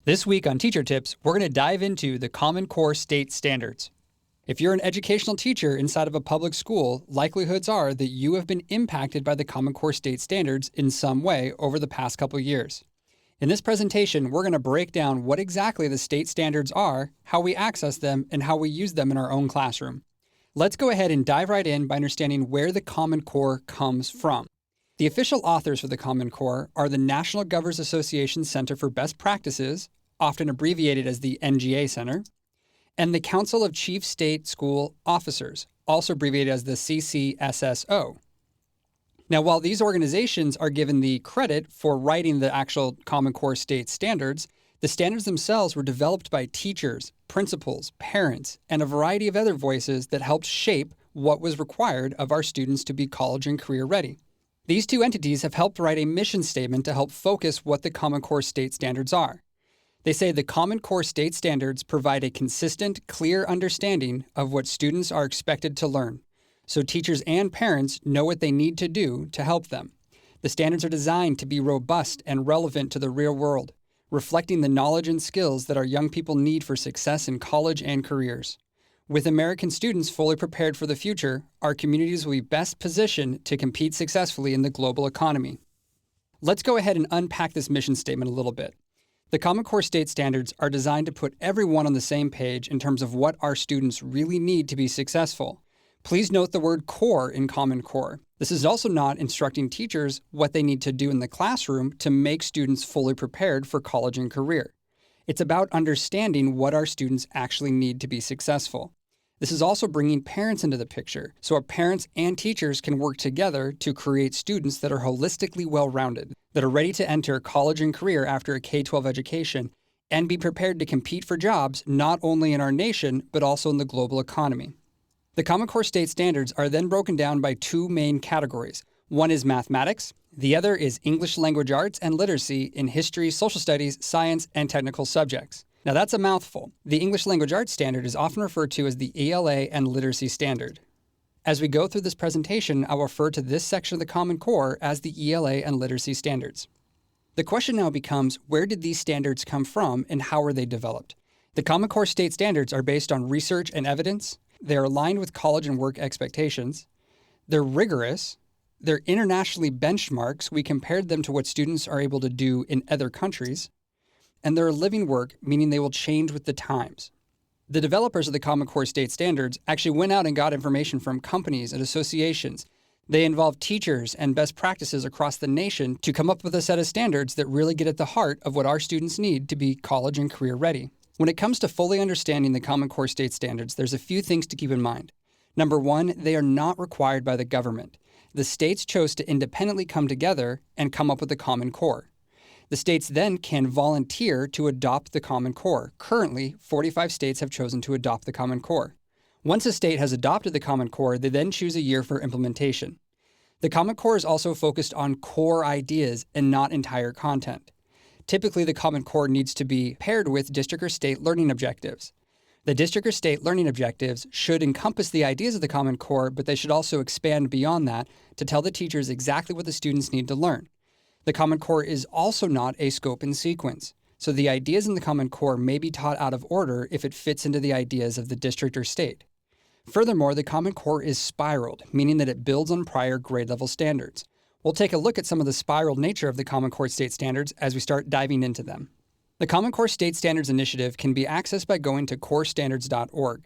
This week on Teacher Tips, we're going to dive into the Common Core state standards. If you're an educational teacher inside of a public school, likelihoods are that you have been impacted by the Common Core state standards in some way over the past couple years. In this presentation, we're going to break down what exactly the state standards are, how we access them, and how we use them in our own classroom. Let's go ahead and dive right in by understanding where the Common Core comes from. The official authors for the Common Core are the National Governors Association Center for Best Practices, often abbreviated as the NGA Center, and the Council of Chief State School Officers, also abbreviated as the CCSSO. Now, while these organizations are given the credit for writing the actual Common Core state standards, the standards themselves were developed by teachers, principals, parents, and a variety of other voices that helped shape what was required of our students to be college and career ready. These two entities have helped write a mission statement to help focus what the Common Core state standards are. They say the Common Core state standards provide a consistent, clear understanding of what students are expected to learn, so teachers and parents know what they need to do to help them. The standards are designed to be robust and relevant to the real world, reflecting the knowledge and skills that our young people need for success in college and careers. With American students fully prepared for the future, our communities will be best positioned to compete successfully in the global economy. Let's go ahead and unpack this mission statement a little bit. The Common Core state standards are designed to put everyone on the same page in terms of what our students really need to be successful. Please note the word core in Common Core. This is also not instructing teachers what they need to do in the classroom to make students fully prepared for college and career. It's about understanding what our students actually need to be successful. This is also bringing parents into the picture, so our parents and teachers can work together to create students that are holistically well-rounded, that are ready to enter college and career after a K-12 education, and be prepared to compete for jobs not only in our nation, but also in the global economy. The Common Core state standards are then broken down by two main categories. One is mathematics, the other is English language arts and literacy in history, social studies, science, and technical subjects. Now that's a mouthful. The English Language Arts Standard is often referred to as the ELA and Literacy Standard. As we go through this presentation, I will refer to this section of the Common Core as the ELA and Literacy Standards. The question now becomes, where did these standards come from and how were they developed? The Common Core state standards are based on research and evidence. They are aligned with college and work expectations. They're rigorous. They're internationally benchmarks. We compared them to what students are able to do in other countries. And they're a living work, meaning they will change with the times. The developers of the Common Core state standards actually went out and got information from companies and associations. They involved teachers and best practices across the nation to come up with a set of standards that really get at the heart of what our students need to be college and career ready. When it comes to fully understanding the Common Core state standards, there's a few things to keep in mind. Number one, they are not required by the government. The states chose to independently come together and come up with the Common Core. The states then can volunteer to adopt the Common Core. Currently, 45 states have chosen to adopt the Common Core. Once a state has adopted the Common Core, they then choose a year for implementation. The Common Core is also focused on core ideas and not entire content. Typically, the Common Core needs to be paired with district or state learning objectives. The district or state learning objectives should encompass the ideas of the Common Core, but they should also expand beyond that to tell the teachers exactly what the students need to learn. The Common Core is also not a scope and sequence, so the ideas in the Common Core may be taught out of order if it fits into the ideas of the district or state. Furthermore, the Common Core is spiraled, meaning that it builds on prior grade level standards. We'll take a look at some of the spiraled nature of the Common Core state standards as we start diving into them. The Common Core State Standards Initiative can be accessed by going to corestandards.org.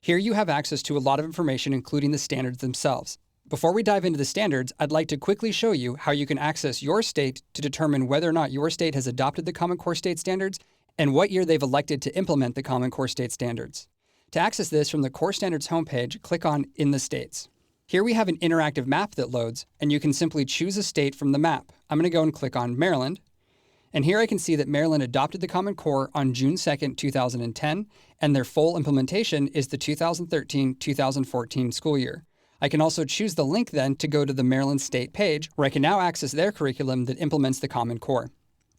Here you have access to a lot of information, including the standards themselves. Before we dive into the standards, I'd like to quickly show you how you can access your state to determine whether or not your state has adopted the Common Core state standards and what year they've elected to implement the Common Core state standards. To access this from the Core Standards homepage, click on In the States. Here we have an interactive map that loads, and you can simply choose a state from the map. I'm going to go and click on Maryland. And here I can see that Maryland adopted the Common Core on June 2nd, 2010, and their full implementation is the 2013-2014 school year. I can also choose the link then to go to the Maryland State page, where I can now access their curriculum that implements the Common Core.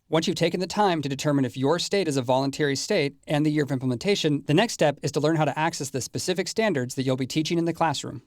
Once you've taken the time to determine if your state is a voluntary state and the year of implementation, the next step is to learn how to access the specific standards that you'll be teaching in the classroom.